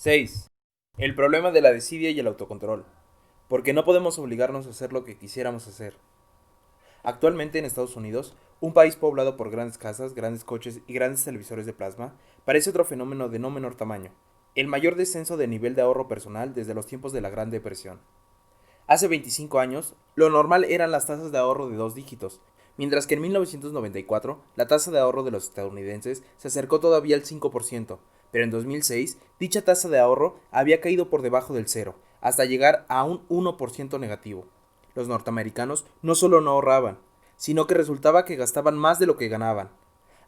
6. El problema de la desidia y el autocontrol. Porque no podemos obligarnos a hacer lo que quisiéramos hacer. Actualmente en Estados Unidos, un país poblado por grandes casas, grandes coches y grandes televisores de plasma, parece otro fenómeno de no menor tamaño, el mayor descenso de nivel de ahorro personal desde los tiempos de la Gran Depresión. Hace 25 años, lo normal eran las tasas de ahorro de 2 dígitos, mientras que en 1994 la tasa de ahorro de los estadounidenses se acercó todavía al 5%, pero en 2006 dicha tasa de ahorro había caído por debajo del cero, hasta llegar a un 1% negativo. Los norteamericanos no solo no ahorraban, sino que resultaba que gastaban más de lo que ganaban.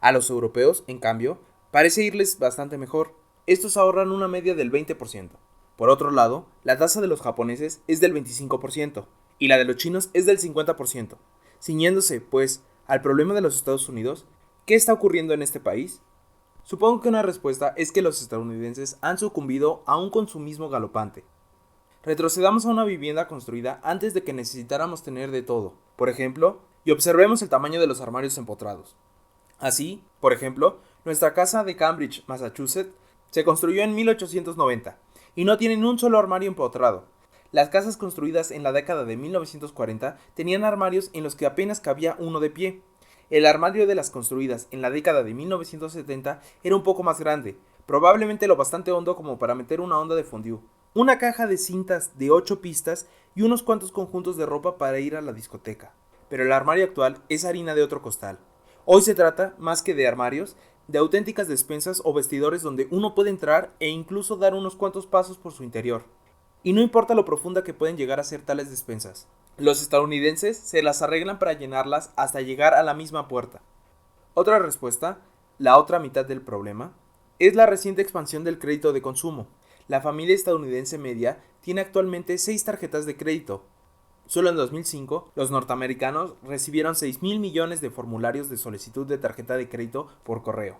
A los europeos, en cambio, parece irles bastante mejor. Estos ahorran una media del 20%. Por otro lado, la tasa de los japoneses es del 25% y la de los chinos es del 50%. Ciñéndose, pues, al problema de los Estados Unidos, ¿qué está ocurriendo en este país? Supongo que una respuesta es que los estadounidenses han sucumbido a un consumismo galopante. Retrocedamos a una vivienda construida antes de que necesitáramos tener de todo, por ejemplo, y observemos el tamaño de los armarios empotrados. Así, por ejemplo, nuestra casa de Cambridge, Massachusetts, se construyó en 1890 y no tiene ni un solo armario empotrado. Las casas construidas en la década de 1940 tenían armarios en los que apenas cabía uno de pie. El armario de las construidas en la década de 1970 era un poco más grande, probablemente lo bastante hondo como para meter una onda de fondue, una caja de cintas de 8 pistas y unos cuantos conjuntos de ropa para ir a la discoteca. Pero el armario actual es harina de otro costal. Hoy se trata, más que de armarios, de auténticas despensas o vestidores donde uno puede entrar e incluso dar unos cuantos pasos por su interior. Y no importa lo profunda que pueden llegar a ser tales despensas. Los estadounidenses se las arreglan para llenarlas hasta llegar a la misma puerta. Otra respuesta, la otra mitad del problema, es la reciente expansión del crédito de consumo. La familia estadounidense media tiene actualmente 6 tarjetas de crédito. Solo en 2005, los norteamericanos recibieron 6.000 millones de formularios de solicitud de tarjeta de crédito por correo.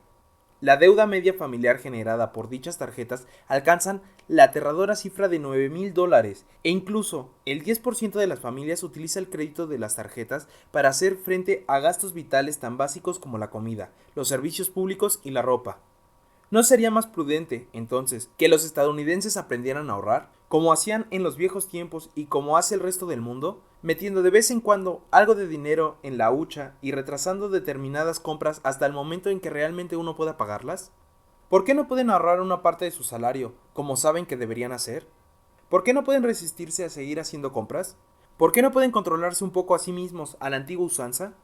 La deuda media familiar generada por dichas tarjetas alcanzan la aterradora cifra de $9.000 e incluso el 10% de las familias utiliza el crédito de las tarjetas para hacer frente a gastos vitales tan básicos como la comida, los servicios públicos y la ropa. ¿No sería más prudente, entonces, que los estadounidenses aprendieran a ahorrar, como hacían en los viejos tiempos y como hace el resto del mundo, metiendo de vez en cuando algo de dinero en la hucha y retrasando determinadas compras hasta el momento en que realmente uno pueda pagarlas? ¿Por qué no pueden ahorrar una parte de su salario, como saben que deberían hacer? ¿Por qué no pueden resistirse a seguir haciendo compras? ¿Por qué no pueden controlarse un poco a sí mismos a la antigua usanza?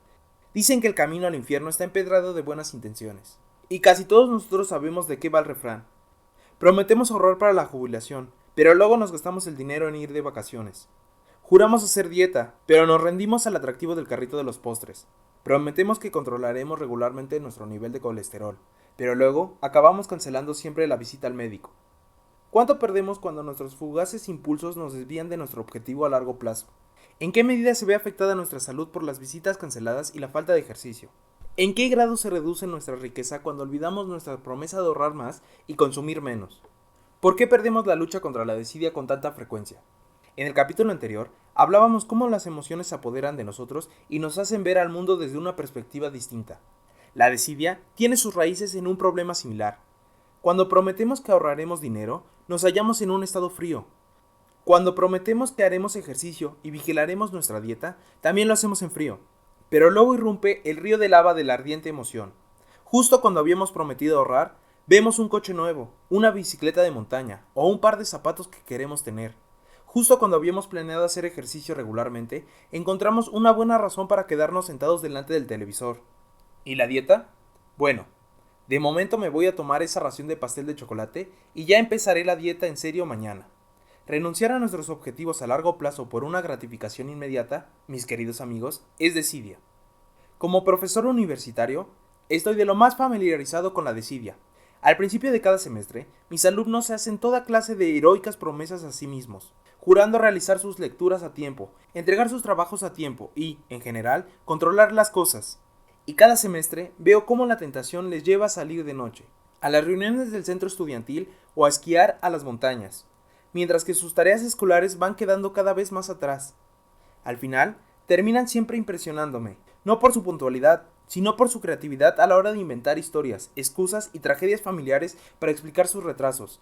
Dicen que el camino al infierno está empedrado de buenas intenciones. Y casi todos nosotros sabemos de qué va el refrán. Prometemos ahorrar para la jubilación, pero luego nos gastamos el dinero en ir de vacaciones. Juramos hacer dieta, pero nos rendimos al atractivo del carrito de los postres. Prometemos que controlaremos regularmente nuestro nivel de colesterol, pero luego acabamos cancelando siempre la visita al médico. ¿Cuánto perdemos cuando nuestros fugaces impulsos nos desvían de nuestro objetivo a largo plazo? ¿En qué medida se ve afectada nuestra salud por las visitas canceladas y la falta de ejercicio? ¿En qué grado se reduce nuestra riqueza cuando olvidamos nuestra promesa de ahorrar más y consumir menos? ¿Por qué perdemos la lucha contra la desidia con tanta frecuencia? En el capítulo anterior hablábamos cómo las emociones se apoderan de nosotros y nos hacen ver al mundo desde una perspectiva distinta. La desidia tiene sus raíces en un problema similar. Cuando prometemos que ahorraremos dinero, nos hallamos en un estado frío. Cuando prometemos que haremos ejercicio y vigilaremos nuestra dieta, también lo hacemos en frío. Pero luego irrumpe el río de lava de la ardiente emoción. Justo cuando habíamos prometido ahorrar, vemos un coche nuevo, una bicicleta de montaña o un par de zapatos que queremos tener. Justo cuando habíamos planeado hacer ejercicio regularmente, encontramos una buena razón para quedarnos sentados delante del televisor. ¿Y la dieta? Bueno, de momento me voy a tomar esa ración de pastel de chocolate y ya empezaré la dieta en serio mañana. Renunciar a nuestros objetivos a largo plazo por una gratificación inmediata, mis queridos amigos, es desidia. Como profesor universitario, estoy de lo más familiarizado con la desidia. Al principio de cada semestre, mis alumnos se hacen toda clase de heroicas promesas a sí mismos, jurando realizar sus lecturas a tiempo, entregar sus trabajos a tiempo y, en general, controlar las cosas. Y cada semestre veo cómo la tentación les lleva a salir de noche, a las reuniones del centro estudiantil o a esquiar a las montañas, mientras que sus tareas escolares van quedando cada vez más atrás. Al final, terminan siempre impresionándome, no por su puntualidad, sino por su creatividad a la hora de inventar historias, excusas y tragedias familiares para explicar sus retrasos.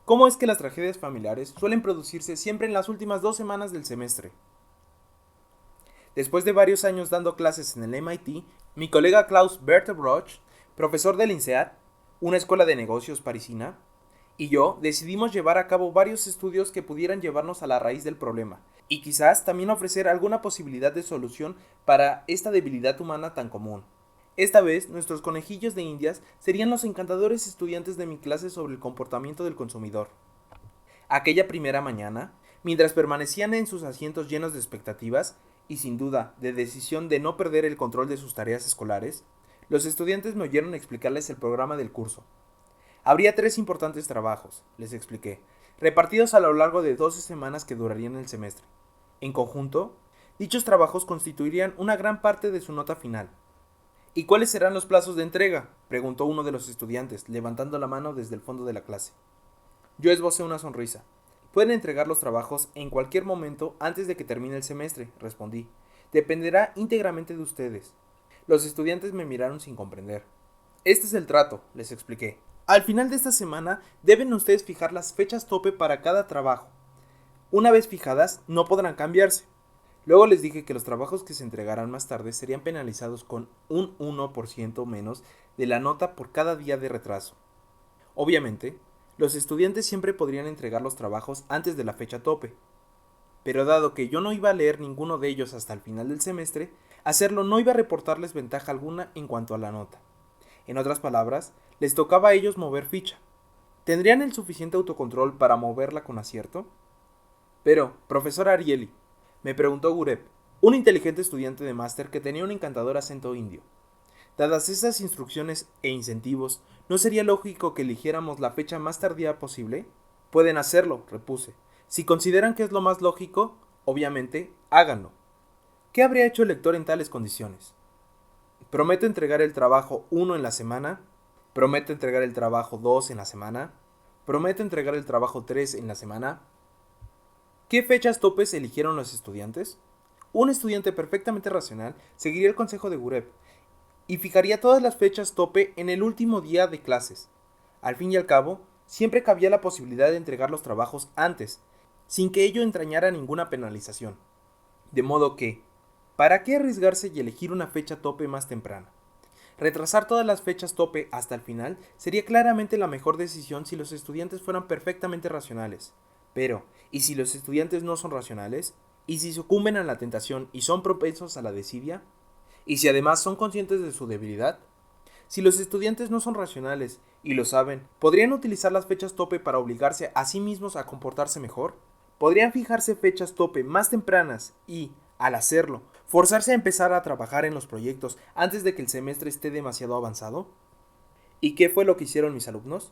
¿Cómo es que las tragedias familiares suelen producirse siempre en las últimas 2 semanas del semestre? Después de varios años dando clases en el MIT, mi colega Klaus Bertebroch, profesor del INSEAD, una escuela de negocios parisina, y yo decidimos llevar a cabo varios estudios que pudieran llevarnos a la raíz del problema, y quizás también ofrecer alguna posibilidad de solución para esta debilidad humana tan común. Esta vez, nuestros conejillos de indias serían los encantadores estudiantes de mi clase sobre el comportamiento del consumidor. Aquella primera mañana, mientras permanecían en sus asientos llenos de expectativas y sin duda de decisión de no perder el control de sus tareas escolares, los estudiantes me oyeron explicarles el programa del curso. Habría 3 importantes trabajos, les expliqué, repartidos a lo largo de 12 semanas que durarían el semestre. En conjunto, dichos trabajos constituirían una gran parte de su nota final. ¿Y cuáles serán los plazos de entrega?, preguntó uno de los estudiantes, levantando la mano desde el fondo de la clase. Yo esbocé una sonrisa. Pueden entregar los trabajos en cualquier momento antes de que termine el semestre, respondí. Dependerá íntegramente de ustedes. Los estudiantes me miraron sin comprender. Este es el trato, les expliqué. Al final de esta semana deben ustedes fijar las fechas tope para cada trabajo. Una vez fijadas, no podrán cambiarse. Luego les dije que los trabajos que se entregaran más tarde serían penalizados con un 1% menos de la nota por cada día de retraso. Obviamente, los estudiantes siempre podrían entregar los trabajos antes de la fecha tope, pero dado que yo no iba a leer ninguno de ellos hasta el final del semestre, hacerlo no iba a reportarles ventaja alguna en cuanto a la nota. En otras palabras, les tocaba a ellos mover ficha. ¿Tendrían el suficiente autocontrol para moverla con acierto? Pero, profesor Ariely, me preguntó Gurep, un inteligente estudiante de máster que tenía un encantador acento indio. Dadas esas instrucciones e incentivos, ¿no sería lógico que eligiéramos la fecha más tardía posible? Pueden hacerlo, repuse. Si consideran que es lo más lógico, obviamente, háganlo. ¿Qué habría hecho el lector en tales condiciones? ¿Prometo entregar el trabajo 1 en la semana? ¿Prometo entregar el trabajo 2 en la semana? ¿Prometo entregar el trabajo 3 en la semana? ¿Qué fechas topes eligieron los estudiantes? Un estudiante perfectamente racional seguiría el consejo de Gurep y fijaría todas las fechas tope en el último día de clases. Al fin y al cabo, siempre cabía la posibilidad de entregar los trabajos antes, sin que ello entrañara ninguna penalización. De modo que, ¿para qué arriesgarse y elegir una fecha tope más temprana? Retrasar todas las fechas tope hasta el final sería claramente la mejor decisión si los estudiantes fueran perfectamente racionales. Pero, ¿y si los estudiantes no son racionales? ¿Y si sucumben a la tentación y son propensos a la desidia? ¿Y si además son conscientes de su debilidad? Si los estudiantes no son racionales y lo saben, ¿podrían utilizar las fechas tope para obligarse a sí mismos a comportarse mejor? ¿Podrían fijarse fechas tope más tempranas y, al hacerlo, forzarse a empezar a trabajar en los proyectos antes de que el semestre esté demasiado avanzado? ¿Y qué fue lo que hicieron mis alumnos?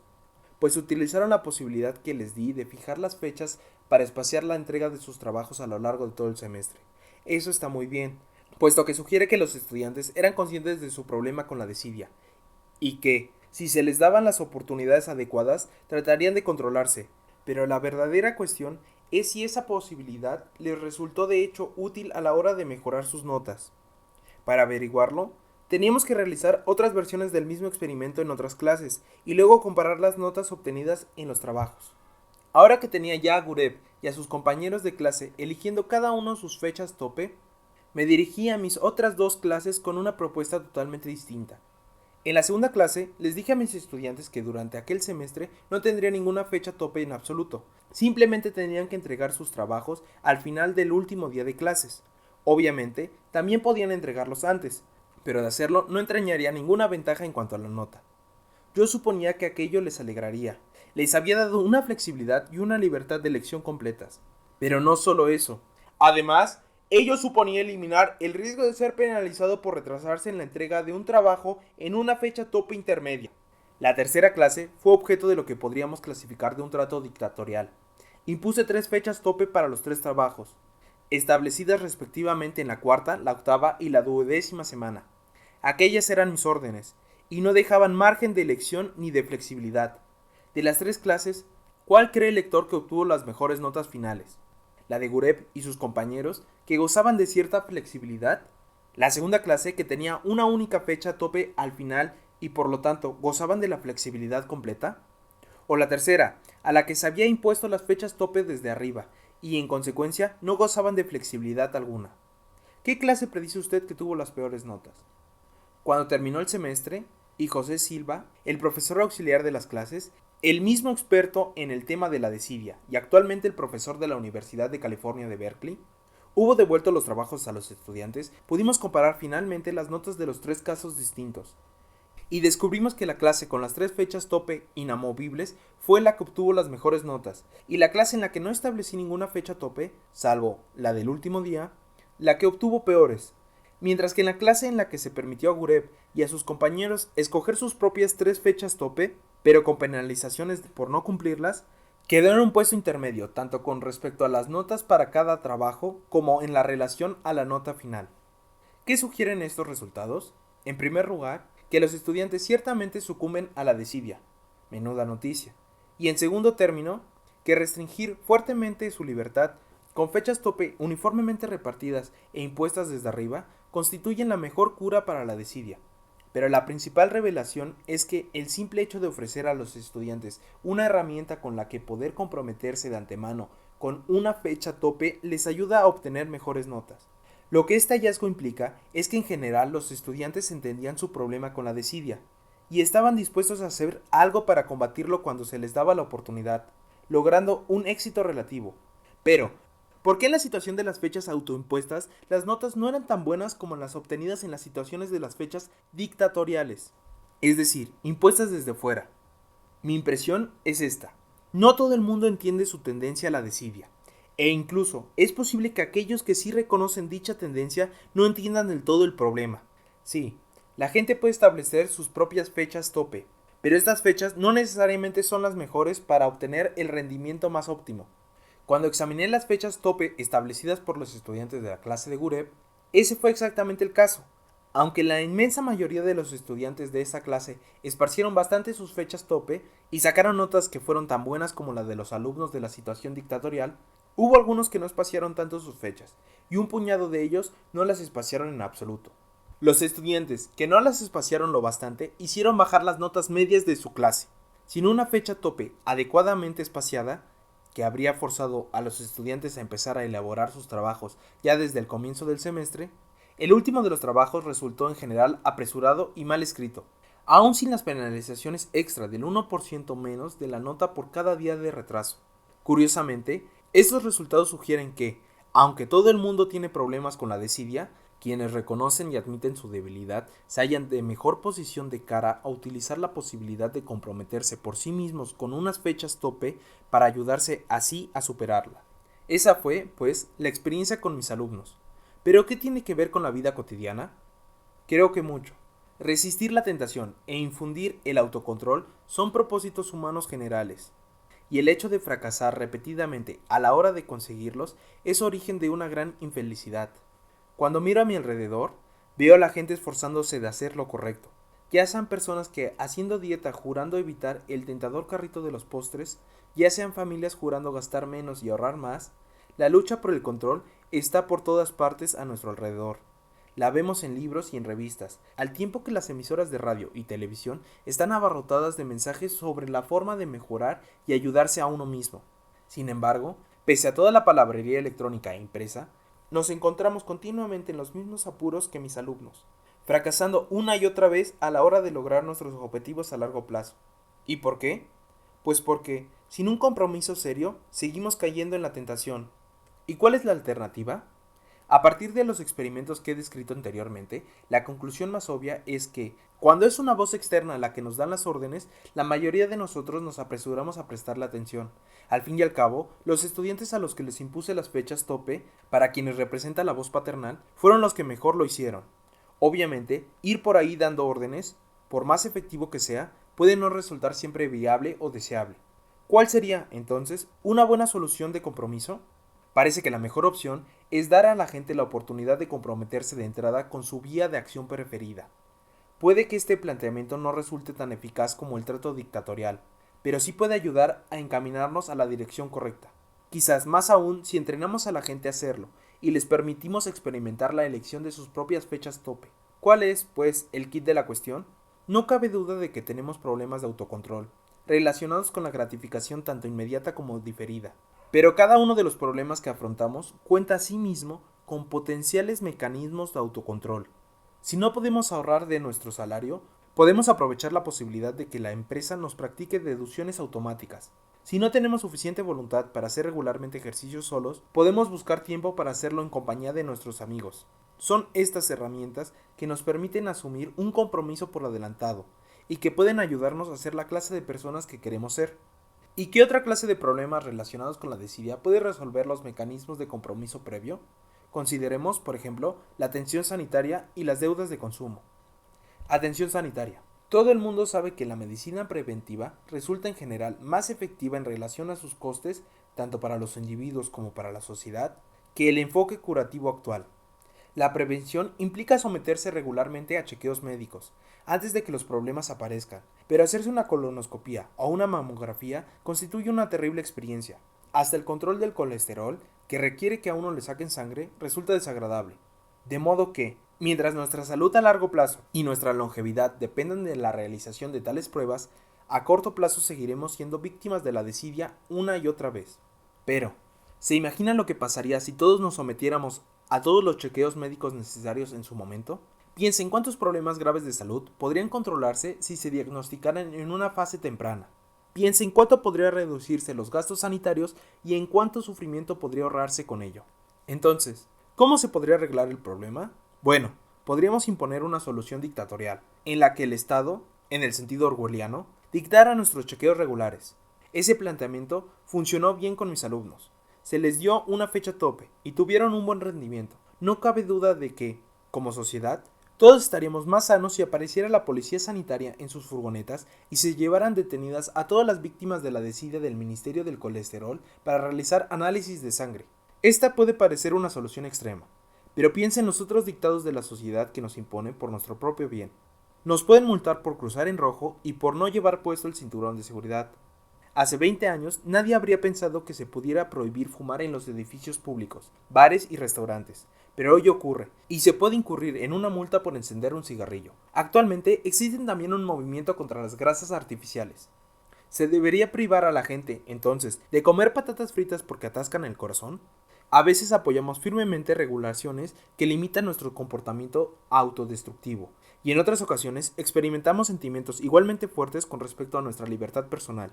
Pues utilizaron la posibilidad que les di de fijar las fechas para espaciar la entrega de sus trabajos a lo largo de todo el semestre. Eso está muy bien, puesto que sugiere que los estudiantes eran conscientes de su problema con la desidia, y que, si se les daban las oportunidades adecuadas, tratarían de controlarse. Pero la verdadera cuestión es si esa posibilidad les resultó de hecho útil a la hora de mejorar sus notas. Para averiguarlo, teníamos que realizar otras versiones del mismo experimento en otras clases y luego comparar las notas obtenidas en los trabajos. Ahora que tenía ya a Gurep y a sus compañeros de clase eligiendo cada uno sus fechas tope, me dirigí a mis otras 2 clases con una propuesta totalmente distinta. En la segunda clase les dije a mis estudiantes que durante aquel semestre no tendría ninguna fecha tope en absoluto, simplemente tendrían que entregar sus trabajos al final del último día de clases. Obviamente, también podían entregarlos antes, pero de hacerlo no entrañaría ninguna ventaja en cuanto a la nota. Yo suponía que aquello les alegraría, les había dado una flexibilidad y una libertad de elección completas. Pero no solo eso. Además, ello suponía eliminar el riesgo de ser penalizado por retrasarse en la entrega de un trabajo en una fecha tope intermedia. La tercera clase fue objeto de lo que podríamos clasificar de un trato dictatorial. Impuse 3 fechas tope para los 3 trabajos, establecidas respectivamente en la cuarta, la octava y la 12ª semana. Aquellas eran mis órdenes, y no dejaban margen de elección ni de flexibilidad. De las 3 clases, ¿cuál cree el lector que obtuvo las mejores notas finales? ¿La de Gurep y sus compañeros, que gozaban de cierta flexibilidad? ¿La segunda clase, que tenía una única fecha tope al final y por lo tanto gozaban de la flexibilidad completa? ¿O la tercera, a la que se había impuesto las fechas tope desde arriba, y en consecuencia no gozaban de flexibilidad alguna. ¿Qué clase predice usted que tuvo las peores notas? Cuando terminó el semestre, y José Silva, el profesor auxiliar de las clases, el mismo experto en el tema de la desidia y actualmente el profesor de la Universidad de California de Berkeley, hubo devuelto los trabajos a los estudiantes, pudimos comparar finalmente las notas de los tres casos distintos. Y descubrimos que la clase con las tres fechas tope inamovibles fue la que obtuvo las mejores notas, y la clase en la que no establecí ninguna fecha tope, salvo la del último día, la que obtuvo peores. Mientras que en la clase en la que se permitió a Gureb y a sus compañeros escoger sus propias tres fechas tope, pero con penalizaciones por no cumplirlas, quedó en un puesto intermedio, tanto con respecto a las notas para cada trabajo como en la relación a la nota final. ¿Qué sugieren estos resultados? En primer lugar, que los estudiantes ciertamente sucumben a la desidia, menuda noticia, y en segundo término, que restringir fuertemente su libertad con fechas tope uniformemente repartidas e impuestas desde arriba constituyen la mejor cura para la desidia. Pero la principal revelación es que el simple hecho de ofrecer a los estudiantes una herramienta con la que poder comprometerse de antemano con una fecha tope les ayuda a obtener mejores notas. Lo que este hallazgo implica es que en general los estudiantes entendían su problema con la desidia y estaban dispuestos a hacer algo para combatirlo cuando se les daba la oportunidad, logrando un éxito relativo. Pero, ¿por qué en la situación de las fechas autoimpuestas las notas no eran tan buenas como las obtenidas en las situaciones de las fechas dictatoriales? Es decir, impuestas desde fuera. Mi impresión es esta. No todo el mundo entiende su tendencia a la desidia. E incluso es posible que aquellos que sí reconocen dicha tendencia no entiendan del todo el problema. Sí, la gente puede establecer sus propias fechas tope, pero estas fechas no necesariamente son las mejores para obtener el rendimiento más óptimo. Cuando examiné las fechas tope establecidas por los estudiantes de la clase de Gureb, ese fue exactamente el caso. Aunque la inmensa mayoría de los estudiantes de esa clase esparcieron bastante sus fechas tope y sacaron notas que fueron tan buenas como las de los alumnos de la situación dictatorial, hubo algunos que no espaciaron tanto sus fechas, y un puñado de ellos no las espaciaron en absoluto. Los estudiantes que no las espaciaron lo bastante hicieron bajar las notas medias de su clase. Sin una fecha tope adecuadamente espaciada, que habría forzado a los estudiantes a empezar a elaborar sus trabajos ya desde el comienzo del semestre, el último de los trabajos resultó en general apresurado y mal escrito, aún sin las penalizaciones extra del 1% menos de la nota por cada día de retraso. Curiosamente, estos resultados sugieren que, aunque todo el mundo tiene problemas con la desidia, quienes reconocen y admiten su debilidad se hallan de mejor posición de cara a utilizar la posibilidad de comprometerse por sí mismos con unas fechas tope para ayudarse así a superarla. Esa fue, pues, la experiencia con mis alumnos. ¿Pero qué tiene que ver con la vida cotidiana? Creo que mucho. Resistir la tentación e infundir el autocontrol son propósitos humanos generales, y el hecho de fracasar repetidamente a la hora de conseguirlos es origen de una gran infelicidad. Cuando miro a mi alrededor, veo a la gente esforzándose de hacer lo correcto, ya sean personas que haciendo dieta jurando evitar el tentador carrito de los postres, ya sean familias jurando gastar menos y ahorrar más. La lucha por el control está por todas partes a nuestro alrededor. La vemos en libros y en revistas, al tiempo que las emisoras de radio y televisión están abarrotadas de mensajes sobre la forma de mejorar y ayudarse a uno mismo. Sin embargo, pese a toda la palabrería electrónica e impresa, nos encontramos continuamente en los mismos apuros que mis alumnos, fracasando una y otra vez a la hora de lograr nuestros objetivos a largo plazo. ¿Y por qué? Pues porque, sin un compromiso serio, seguimos cayendo en la tentación. ¿Y cuál es la alternativa? A partir de los experimentos que he descrito anteriormente, la conclusión más obvia es que, cuando es una voz externa la que nos da las órdenes, la mayoría de nosotros nos apresuramos a prestarle atención. Al fin y al cabo, los estudiantes a los que les impuse las fechas tope, para quienes representa la voz paternal, fueron los que mejor lo hicieron. Obviamente, ir por ahí dando órdenes, por más efectivo que sea, puede no resultar siempre viable o deseable. ¿Cuál sería, entonces, una buena solución de compromiso? Parece que la mejor opción es dar a la gente la oportunidad de comprometerse de entrada con su vía de acción preferida. Puede que este planteamiento no resulte tan eficaz como el trato dictatorial, pero sí puede ayudar a encaminarnos a la dirección correcta. Quizás más aún si entrenamos a la gente a hacerlo y les permitimos experimentar la elección de sus propias fechas tope. ¿Cuál es, pues, el kit de la cuestión? No cabe duda de que tenemos problemas de autocontrol. relacionados con la gratificación tanto inmediata como diferida. Pero cada uno de los problemas que afrontamos cuenta asimismo con potenciales mecanismos de autocontrol. Si no podemos ahorrar de nuestro salario, podemos aprovechar la posibilidad de que la empresa nos practique deducciones automáticas. Si no tenemos suficiente voluntad para hacer regularmente ejercicios solos, podemos buscar tiempo para hacerlo en compañía de nuestros amigos. Son estas herramientas que nos permiten asumir un compromiso por adelantado y que pueden ayudarnos a ser la clase de personas que queremos ser. ¿Y qué otra clase de problemas relacionados con la desidia puede resolver los mecanismos de compromiso previo? Consideremos, por ejemplo, la atención sanitaria y las deudas de consumo. Atención sanitaria. Todo el mundo sabe que la medicina preventiva resulta en general más efectiva en relación a sus costes, tanto para los individuos como para la sociedad, que el enfoque curativo actual. La prevención implica someterse regularmente a chequeos médicos, antes de que los problemas aparezcan, pero hacerse una colonoscopia o una mamografía constituye una terrible experiencia. Hasta el control del colesterol, que requiere que a uno le saquen sangre, resulta desagradable. De modo que, mientras nuestra salud a largo plazo y nuestra longevidad dependan de la realización de tales pruebas, a corto plazo seguiremos siendo víctimas de la desidia una y otra vez. Pero, ¿se imaginan lo que pasaría si todos nos sometiéramos a todos los chequeos médicos necesarios en su momento? Piensen cuántos problemas graves de salud podrían controlarse si se diagnosticaran en una fase temprana. Piensen cuánto podría reducirse los gastos sanitarios y en cuánto sufrimiento podría ahorrarse con ello. Entonces, ¿cómo se podría arreglar el problema? Bueno, podríamos imponer una solución dictatorial, en la que el Estado, en el sentido orwelliano, dictara nuestros chequeos regulares. Ese planteamiento funcionó bien con mis alumnos. Se les dio una fecha tope y tuvieron un buen rendimiento. No cabe duda de que, como sociedad, todos estaríamos más sanos si apareciera la policía sanitaria en sus furgonetas y se llevaran detenidas a todas las víctimas de la desidia del Ministerio del Colesterol para realizar análisis de sangre. Esta puede parecer una solución extrema, pero piensa en los otros dictados de la sociedad que nos imponen por nuestro propio bien. Nos pueden multar por cruzar en rojo y por no llevar puesto el cinturón de seguridad. Hace 20 años nadie habría pensado que se pudiera prohibir fumar en los edificios públicos, bares y restaurantes, pero hoy ocurre, y se puede incurrir en una multa por encender un cigarrillo. Actualmente existe también un movimiento contra las grasas artificiales. ¿Se debería privar a la gente, entonces, de comer patatas fritas porque atascan el corazón? A veces apoyamos firmemente regulaciones que limitan nuestro comportamiento autodestructivo, y en otras ocasiones experimentamos sentimientos igualmente fuertes con respecto a nuestra libertad personal.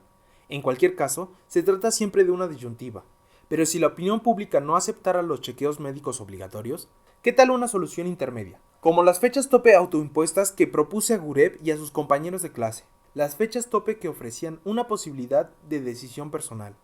En cualquier caso, se trata siempre de una disyuntiva. Pero si la opinión pública no aceptara los chequeos médicos obligatorios, ¿qué tal una solución intermedia? Como las fechas tope autoimpuestas que propuse a Gureb y a sus compañeros de clase. Las fechas tope que ofrecían una posibilidad de decisión personal,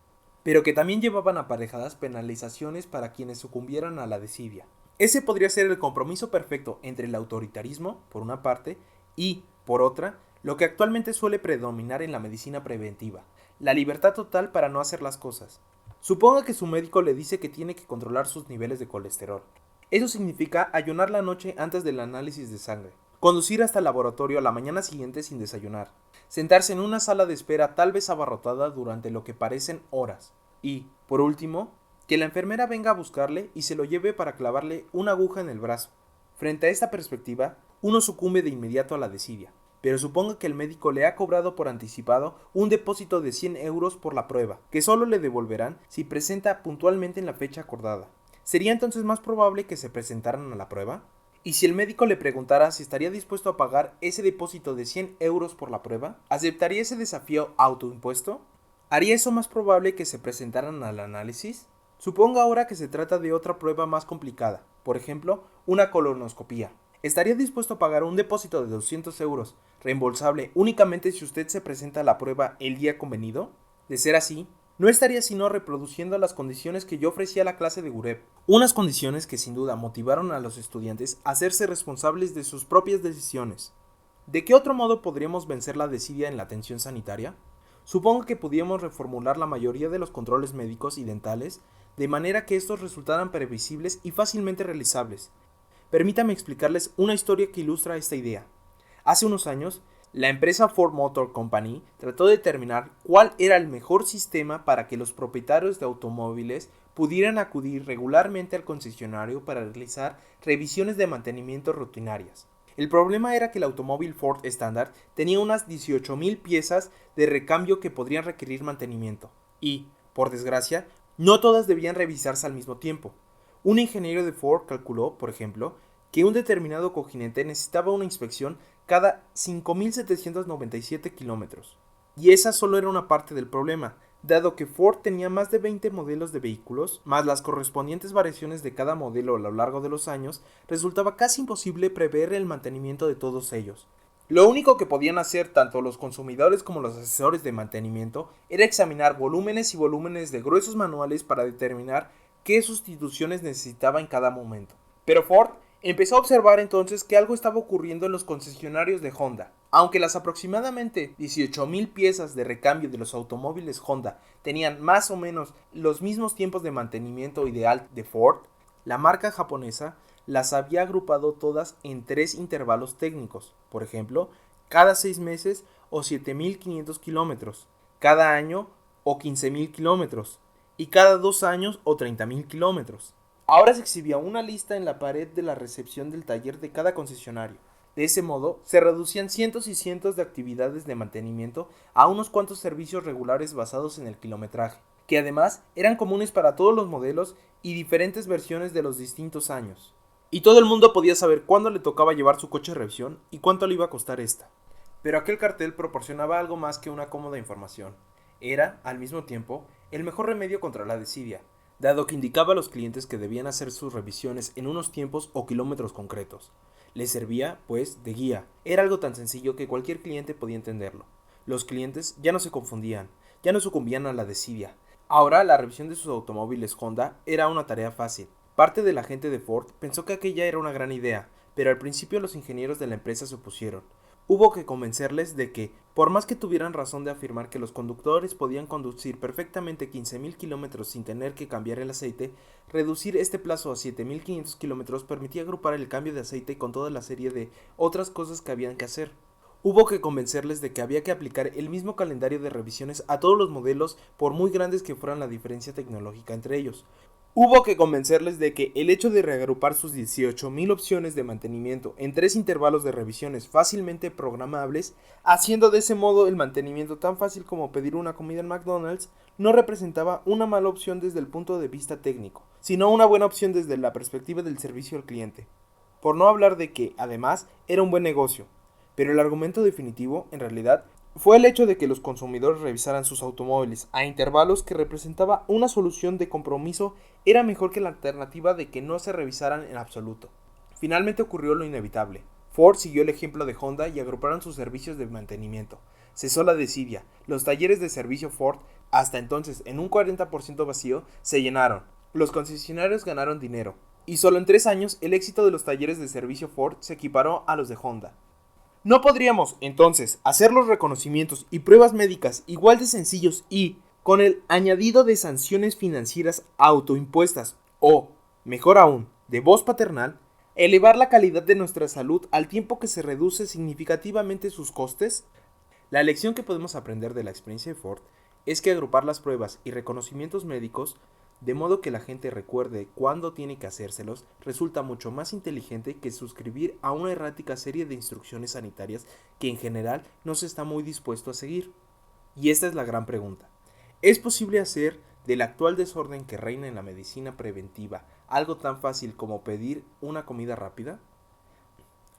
pero que también llevaban aparejadas penalizaciones para quienes sucumbieran a la desidia. Ese podría ser el compromiso perfecto entre el autoritarismo, por una parte, y, por otra, lo que actualmente suele predominar en la medicina preventiva, la libertad total para no hacer las cosas. Suponga que su médico le dice que tiene que controlar sus niveles de colesterol. Eso significa ayunar la noche antes del análisis de sangre, conducir hasta el laboratorio a la mañana siguiente sin desayunar, sentarse en una sala de espera tal vez abarrotada durante lo que parecen horas, y, por último, que la enfermera venga a buscarle y se lo lleve para clavarle una aguja en el brazo. Frente a esta perspectiva, uno sucumbe de inmediato a la desidia. Pero suponga que el médico le ha cobrado por anticipado un depósito de 100 euros por la prueba, que solo le devolverán si presenta puntualmente en la fecha acordada. ¿Sería entonces más probable que se presentaran a la prueba? ¿Y si el médico le preguntara si estaría dispuesto a pagar ese depósito de 100 euros por la prueba? ¿Aceptaría ese desafío autoimpuesto? ¿Haría eso más probable que se presentaran al análisis? Suponga ahora que se trata de otra prueba más complicada, por ejemplo, una colonoscopía. ¿Estaría dispuesto a pagar un depósito de 200 euros, reembolsable únicamente si usted se presenta a la prueba el día convenido? De ser así, no estaría sino reproduciendo las condiciones que yo ofrecía a la clase de Gureb, unas condiciones que sin duda motivaron a los estudiantes a hacerse responsables de sus propias decisiones. ¿De qué otro modo podríamos vencer la desidia en la atención sanitaria? Supongo que pudiéramos reformular la mayoría de los controles médicos y dentales de manera que estos resultaran previsibles y fácilmente realizables. Permítame explicarles una historia que ilustra esta idea. Hace unos años, la empresa Ford Motor Company trató de determinar cuál era el mejor sistema para que los propietarios de automóviles pudieran acudir regularmente al concesionario para realizar revisiones de mantenimiento rutinarias. El problema era que el automóvil Ford estándar tenía unas 18,000 piezas de recambio que podrían requerir mantenimiento y, por desgracia, no todas debían revisarse al mismo tiempo. Un ingeniero de Ford calculó, por ejemplo, que un determinado cojinete necesitaba una inspección cada 5,797 kilómetros. Y esa solo era una parte del problema, dado que Ford tenía más de 20 modelos de vehículos, más las correspondientes variaciones de cada modelo a lo largo de los años, resultaba casi imposible prever el mantenimiento de todos ellos. Lo único que podían hacer tanto los consumidores como los asesores de mantenimiento era examinar volúmenes y volúmenes de gruesos manuales para determinar qué sustituciones necesitaba en cada momento. Pero Ford empezó a observar entonces que algo estaba ocurriendo en los concesionarios de Honda. Aunque las aproximadamente 18,000 piezas de recambio de los automóviles Honda tenían más o menos los mismos tiempos de mantenimiento ideal de Ford, la marca japonesa las había agrupado todas en 3 intervalos técnicos, por ejemplo, cada 6 meses o 7,500 kilómetros, cada año o 15,000 kilómetros, y cada 2 años o 30,000 kilómetros. Ahora se exhibía una lista en la pared de la recepción del taller de cada concesionario. De ese modo, se reducían cientos y cientos de actividades de mantenimiento a unos cuantos servicios regulares basados en el kilometraje, que además eran comunes para todos los modelos y diferentes versiones de los distintos años. Y todo el mundo podía saber cuándo le tocaba llevar su coche a revisión y cuánto le iba a costar esta. Pero aquel cartel proporcionaba algo más que una cómoda información. Era, al mismo tiempo, el mejor remedio contra la desidia, dado que indicaba a los clientes que debían hacer sus revisiones en unos tiempos o kilómetros concretos. Les servía, pues, de guía. Era algo tan sencillo que cualquier cliente podía entenderlo. Los clientes ya no se confundían, ya no sucumbían a la desidia. Ahora la revisión de sus automóviles Honda era una tarea fácil. Parte de la gente de Ford pensó que aquella era una gran idea, pero al principio los ingenieros de la empresa se opusieron. Hubo que convencerles de que, por más que tuvieran razón de afirmar que los conductores podían conducir perfectamente 15,000 kilómetros sin tener que cambiar el aceite, reducir este plazo a 7,500 kilómetros permitía agrupar el cambio de aceite con toda la serie de otras cosas que habían que hacer. Hubo que convencerles de que había que aplicar el mismo calendario de revisiones a todos los modelos, por muy grandes que fueran la diferencia tecnológica entre ellos. Hubo que convencerles de que el hecho de reagrupar sus 18,000 opciones de mantenimiento en 3 intervalos de revisiones fácilmente programables, haciendo de ese modo el mantenimiento tan fácil como pedir una comida en McDonald's, no representaba una mala opción desde el punto de vista técnico, sino una buena opción desde la perspectiva del servicio al cliente. Por no hablar de que, además, era un buen negocio. Pero el argumento definitivo, en realidad, fue el hecho de que los consumidores revisaran sus automóviles a intervalos que representaba una solución de compromiso era mejor que la alternativa de que no se revisaran en absoluto. Finalmente ocurrió lo inevitable. Ford siguió el ejemplo de Honda y agruparon sus servicios de mantenimiento. Cesó la desidia. Los talleres de servicio Ford, hasta entonces en un 40% vacío, se llenaron. Los concesionarios ganaron dinero. Y solo en 3 años el éxito de los talleres de servicio Ford se equiparó a los de Honda. ¿No podríamos, entonces, hacer los reconocimientos y pruebas médicas igual de sencillos y, con el añadido de sanciones financieras autoimpuestas o, mejor aún, de voz paternal, elevar la calidad de nuestra salud al tiempo que se reduce significativamente sus costes? La lección que podemos aprender de la experiencia de Ford es que agrupar las pruebas y reconocimientos médicos de modo que la gente recuerde cuándo tiene que hacérselos, resulta mucho más inteligente que suscribir a una errática serie de instrucciones sanitarias que en general no se está muy dispuesto a seguir. Y esta es la gran pregunta. ¿Es posible hacer del actual desorden que reina en la medicina preventiva algo tan fácil como pedir una comida rápida?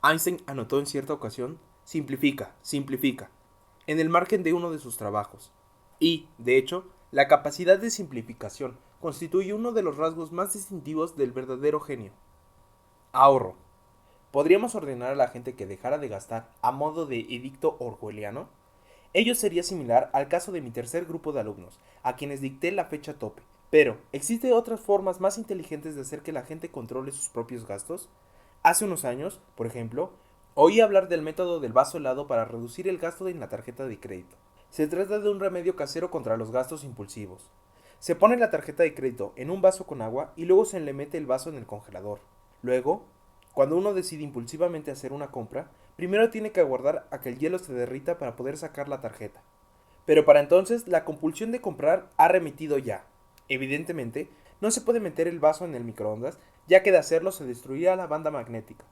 Einstein anotó en cierta ocasión, simplifica, simplifica, en el margen de uno de sus trabajos. Y, de hecho, la capacidad de simplificación constituye uno de los rasgos más distintivos del verdadero genio. Ahorro. ¿Podríamos ordenar a la gente que dejara de gastar a modo de edicto orwelliano? Ello sería similar al caso de mi tercer grupo de alumnos, a quienes dicté la fecha tope. Pero, ¿existen otras formas más inteligentes de hacer que la gente controle sus propios gastos? Hace unos años, por ejemplo, oí hablar del método del vaso helado para reducir el gasto en la tarjeta de crédito. Se trata de un remedio casero contra los gastos impulsivos. Se pone la tarjeta de crédito en un vaso con agua y luego se le mete el vaso en el congelador. Luego, cuando uno decide impulsivamente hacer una compra, primero tiene que aguardar a que el hielo se derrita para poder sacar la tarjeta. Pero para entonces la compulsión de comprar ha remitido ya. Evidentemente, no se puede meter el vaso en el microondas, ya que de hacerlo se destruirá la banda magnética.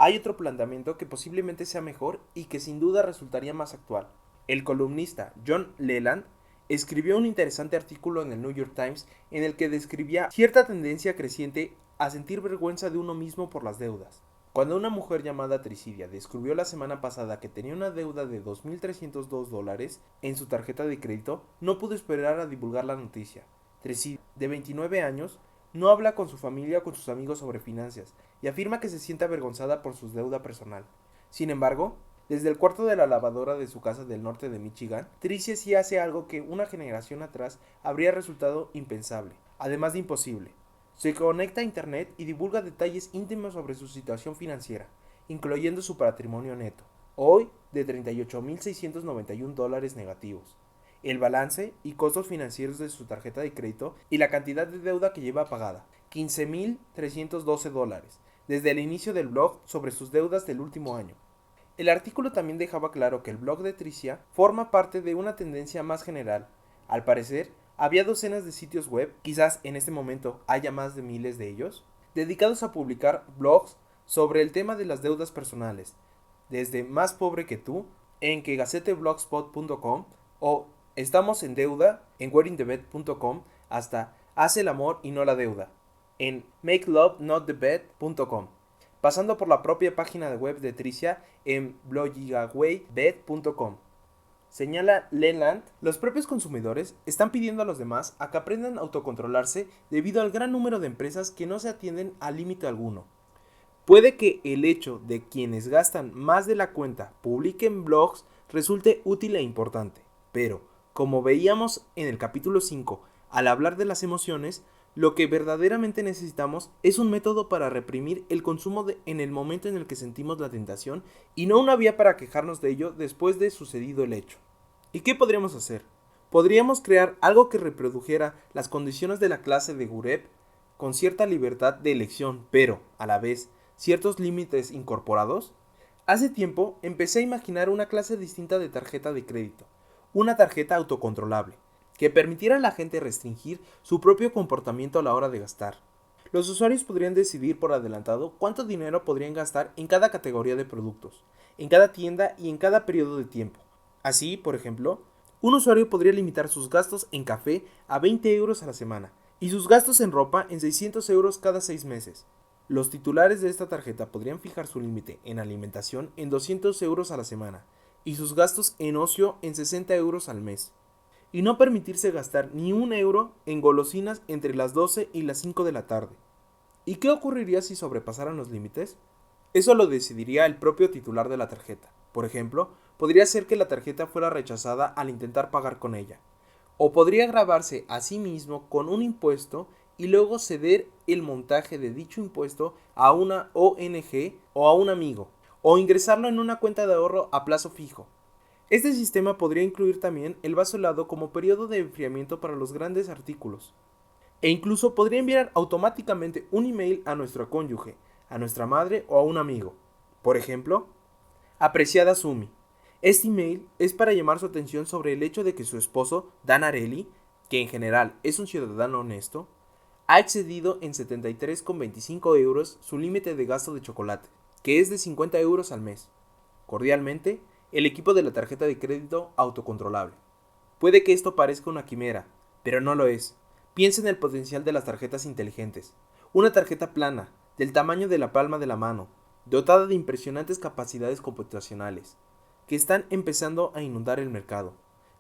hay otro planteamiento que posiblemente sea mejor y que sin duda resultaría más actual. El columnista John Leland escribió un interesante artículo en el New York Times en el que describía cierta tendencia creciente a sentir vergüenza de uno mismo por las deudas. Cuando una mujer llamada Tricidia descubrió la semana pasada que tenía una deuda de $2,302 en su tarjeta de crédito, no pudo esperar a divulgar la noticia. Tricidia, de 29 años, no habla con su familia o con sus amigos sobre finanzas y afirma que se siente avergonzada por su deuda personal. Sin embargo, desde el cuarto de la lavadora de su casa del norte de Michigan, Tricia sí hace algo que una generación atrás habría resultado impensable, además de imposible. Se conecta a internet y divulga detalles íntimos sobre su situación financiera, incluyendo su patrimonio neto, hoy de $38,691 negativos, el balance y costos financieros de su tarjeta de crédito y la cantidad de deuda que lleva pagada, $15,312, desde el inicio del blog sobre sus deudas del último año. El artículo también dejaba claro que el blog de Tricia forma parte de una tendencia más general. Al parecer, había docenas de sitios web, quizás en este momento haya más de miles de ellos, dedicados a publicar blogs sobre el tema de las deudas personales, desde Más pobre que tú, en quegazetteblogspot.com o Estamos en deuda en wearingthebed.com hasta Haz el amor y no la deuda en makelovenotthebed.com, pasando por la propia página web de Tricia en blogigawaybed.com. Señala Leland, los propios consumidores están pidiendo a los demás a que aprendan a autocontrolarse debido al gran número de empresas que no se atienden a límite alguno. Puede que el hecho de quienes gastan más de la cuenta publiquen blogs resulte útil e importante, pero, como veíamos en el capítulo 5, al hablar de las emociones, lo que verdaderamente necesitamos es un método para reprimir el consumo en el momento en el que sentimos la tentación y no una vía para quejarnos de ello después de sucedido el hecho. ¿Y qué podríamos hacer? Podríamos crear algo que reprodujera las condiciones de la clase de Gureb con cierta libertad de elección, pero, a la vez, ciertos límites incorporados. Hace tiempo empecé a imaginar una clase distinta de tarjeta de crédito, una tarjeta autocontrolable, que permitiera a la gente restringir su propio comportamiento a la hora de gastar. Los usuarios podrían decidir por adelantado cuánto dinero podrían gastar en cada categoría de productos, en cada tienda y en cada periodo de tiempo. Así, por ejemplo, un usuario podría limitar sus gastos en café a 20 euros a la semana y sus gastos en ropa en 600 euros cada 6 meses. Los titulares de esta tarjeta podrían fijar su límite en alimentación en 200 euros a la semana y sus gastos en ocio en 60 euros al mes, y no permitirse gastar ni un euro en golosinas entre las 12 y las 5 de la tarde. ¿Y qué ocurriría si sobrepasaran los límites? Eso lo decidiría el propio titular de la tarjeta. Por ejemplo, podría ser que la tarjeta fuera rechazada al intentar pagar con ella, o podría grabarse a sí mismo con un impuesto y luego ceder el montaje de dicho impuesto a una ONG o a un amigo, o ingresarlo en una cuenta de ahorro a plazo fijo. Este sistema podría incluir también el vaso helado como periodo de enfriamiento para los grandes artículos. E incluso podría enviar automáticamente un email a nuestro cónyuge, a nuestra madre o a un amigo. Por ejemplo, apreciada Sumi. Este email es para llamar su atención sobre el hecho de que su esposo, Dan Ariely, que en general es un ciudadano honesto, ha excedido en 73,25 euros su límite de gasto de chocolate, que es de 50 euros al mes. Cordialmente, el equipo de la tarjeta de crédito autocontrolable. Puede que esto parezca una quimera, pero no lo es. Piensa en el potencial de las tarjetas inteligentes. Una tarjeta plana, del tamaño de la palma de la mano, dotada de impresionantes capacidades computacionales, que están empezando a inundar el mercado.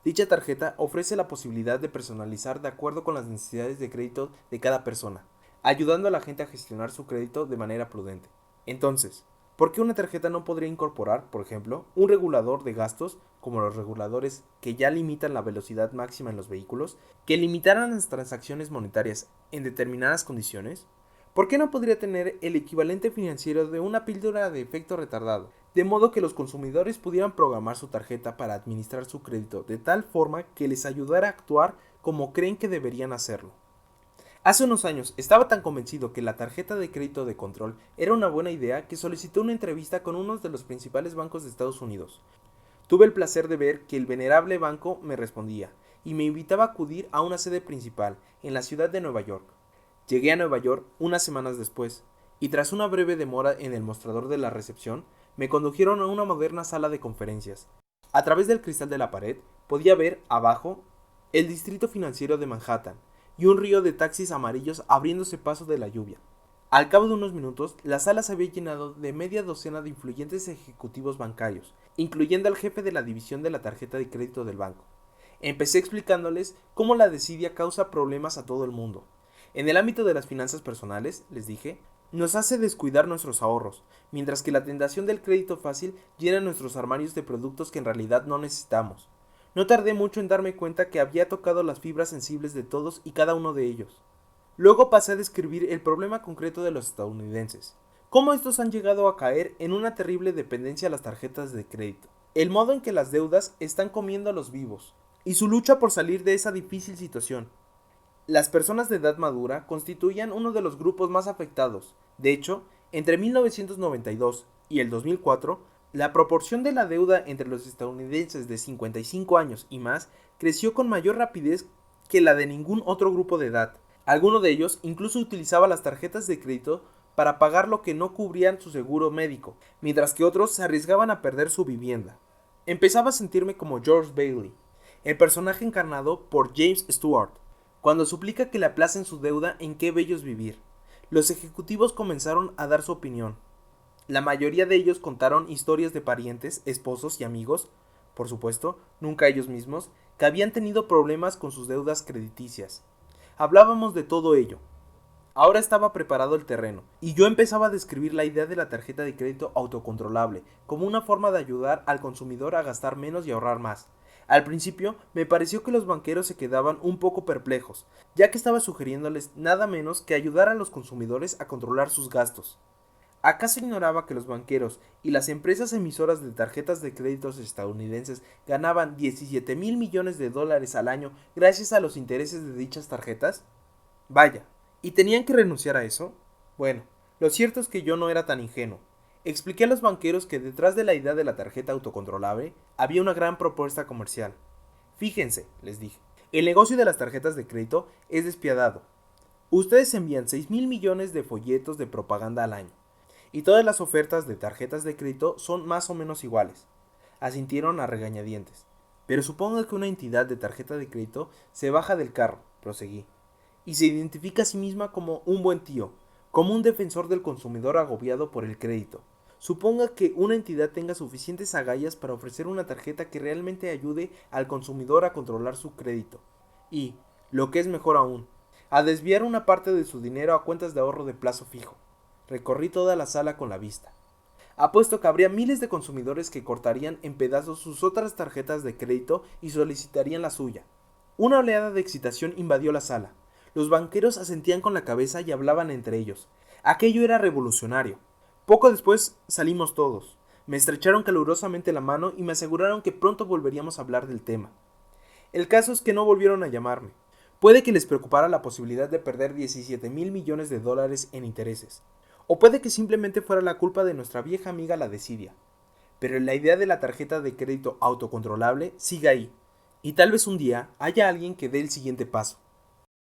Dicha tarjeta ofrece la posibilidad de personalizar de acuerdo con las necesidades de crédito de cada persona, ayudando a la gente a gestionar su crédito de manera prudente. Entonces, ¿por qué una tarjeta no podría incorporar, por ejemplo, un regulador de gastos, como los reguladores que ya limitan la velocidad máxima en los vehículos, que limitaran las transacciones monetarias en determinadas condiciones? ¿Por qué no podría tener el equivalente financiero de una píldora de efecto retardado, de modo que los consumidores pudieran programar su tarjeta para administrar su crédito de tal forma que les ayudara a actuar como creen que deberían hacerlo? Hace unos años estaba tan convencido que la tarjeta de crédito de control era una buena idea que solicité una entrevista con uno de los principales bancos de Estados Unidos. Tuve el placer de ver que el venerable banco me respondía y me invitaba a acudir a una sede principal en la ciudad de Nueva York. Llegué a Nueva York unas semanas después y tras una breve demora en el mostrador de la recepción, me condujeron a una moderna sala de conferencias. A través del cristal de la pared podía ver, abajo, el distrito financiero de Manhattan y un río de taxis amarillos abriéndose paso de la lluvia. Al cabo de unos minutos, la sala se había llenado de media docena de influyentes ejecutivos bancarios, incluyendo al jefe de la división de la tarjeta de crédito del banco. Empecé explicándoles cómo la desidia causa problemas a todo el mundo. En el ámbito de las finanzas personales, les dije, nos hace descuidar nuestros ahorros, mientras que la tentación del crédito fácil llena nuestros armarios de productos que en realidad no necesitamos. No tardé mucho en darme cuenta que había tocado las fibras sensibles de todos y cada uno de ellos. Luego pasé a describir el problema concreto de los estadounidenses, cómo estos han llegado a caer en una terrible dependencia a las tarjetas de crédito, el modo en que las deudas están comiendo a los vivos, y su lucha por salir de esa difícil situación. Las personas de edad madura constituían uno de los grupos más afectados. De hecho, entre 1992 y el 2004, la proporción de la deuda entre los estadounidenses de 55 años y más creció con mayor rapidez que la de ningún otro grupo de edad. Alguno de ellos incluso utilizaba las tarjetas de crédito para pagar lo que no cubrían su seguro médico, mientras que otros se arriesgaban a perder su vivienda. Empezaba a sentirme como George Bailey, el personaje encarnado por James Stewart, cuando suplica que le aplacen su deuda en Qué bello es vivir. Los ejecutivos comenzaron a dar su opinión. La mayoría de ellos contaron historias de parientes, esposos y amigos, por supuesto, nunca ellos mismos, que habían tenido problemas con sus deudas crediticias. Hablábamos de todo ello. Ahora estaba preparado el terreno, y yo empezaba a describir la idea de la tarjeta de crédito autocontrolable como una forma de ayudar al consumidor a gastar menos y ahorrar más. Al principio me pareció que los banqueros se quedaban un poco perplejos, ya que estaba sugiriéndoles nada menos que ayudar a los consumidores a controlar sus gastos. ¿Acaso ignoraba que los banqueros y las empresas emisoras de tarjetas de créditos estadounidenses ganaban 17 mil millones de dólares al año gracias a los intereses de dichas tarjetas? Vaya, ¿y tenían que renunciar a eso? Bueno, lo cierto es que yo no era tan ingenuo. Expliqué a los banqueros que detrás de la idea de la tarjeta autocontrolable había una gran propuesta comercial. Fíjense, les dije, el negocio de las tarjetas de crédito es despiadado. Ustedes envían 6 mil millones de folletos de propaganda al año, y todas las ofertas de tarjetas de crédito son más o menos iguales. Asintieron a regañadientes. Pero suponga que una entidad de tarjeta de crédito se baja del carro, proseguí, y se identifica a sí misma como un buen tío, como un defensor del consumidor agobiado por el crédito. Suponga que una entidad tenga suficientes agallas para ofrecer una tarjeta que realmente ayude al consumidor a controlar su crédito y, lo que es mejor aún, a desviar una parte de su dinero a cuentas de ahorro de plazo fijo. Recorrí toda la sala con la vista. Apuesto que habría miles de consumidores que cortarían en pedazos sus otras tarjetas de crédito y solicitarían la suya. Una oleada de excitación invadió la sala. Los banqueros asentían con la cabeza y hablaban entre ellos. Aquello era revolucionario. Poco después salimos todos. Me estrecharon calurosamente la mano y me aseguraron que pronto volveríamos a hablar del tema. El caso es que no volvieron a llamarme. Puede que les preocupara la posibilidad de perder 17 mil millones de dólares en intereses. O puede que simplemente fuera la culpa de nuestra vieja amiga la desidia. Pero la idea de la tarjeta de crédito autocontrolable sigue ahí. Y tal vez un día haya alguien que dé el siguiente paso.